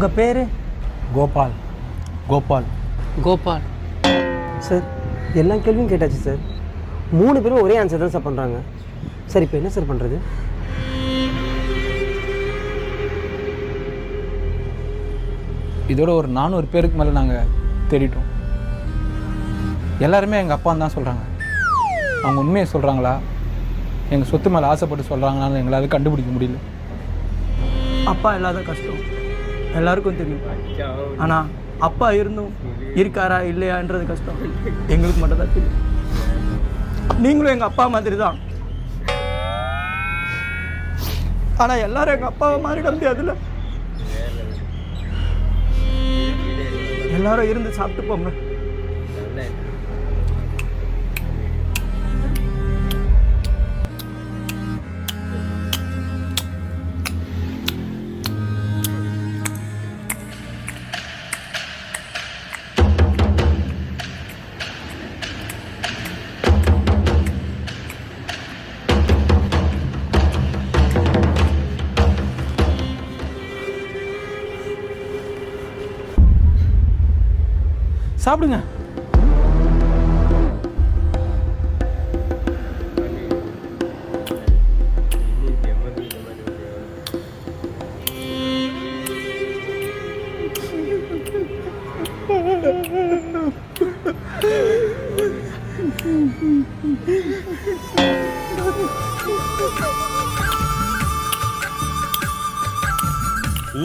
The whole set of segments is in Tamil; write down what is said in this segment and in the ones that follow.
உங்கள் பேர்? கோபால். கோபால். கோபால். சார் எல்லா கேள்வியும் கேட்டாச்சு சார். 3 பேரும் ஒரே ஆன்சர் தான் சார் பண்ணுறாங்க. சார் இப்போ என்ன சார் பண்ணுறது? இதோட ஒரு 400 பேருக்கு மேலே நாங்கள் தேடிட்டோம். எல்லாருமே எங்கள் அப்பான்னு தான் சொல்கிறாங்க. அவங்க உண்மையை சொல்கிறாங்களா, எங்கள் சொத்து மேலே ஆசைப்பட்டு சொல்கிறாங்களான்னு எங்களால் கண்டுபிடிக்க முடியல. அப்பா இல்லாத கஷ்டம் எல்லாருக்கும் தெரியும். ஆனால் அப்பா இருந்தும் இருக்காரா இல்லையான்றது கஷ்டம் எங்களுக்கு மட்டும் தான் தெரியும். நீங்களும் எங்கள் அப்பா மாதிரி தான். ஆனால் எல்லாரும் எங்கள் அப்பாவை மாறிட முடியாதுல்ல. எல்லாரும் இருந்து சாப்பிட்டு போங்க. சாப்பிடுங்க.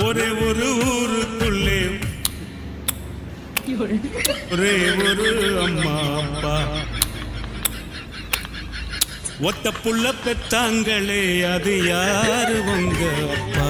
ஒரே ஒரு ஊருக்குள்ளே ஒரே ஒரு அம்மா அப்பா, ஒத்த புள்ள பெத்தாங்களே அது யாரு உங்க அப்பா?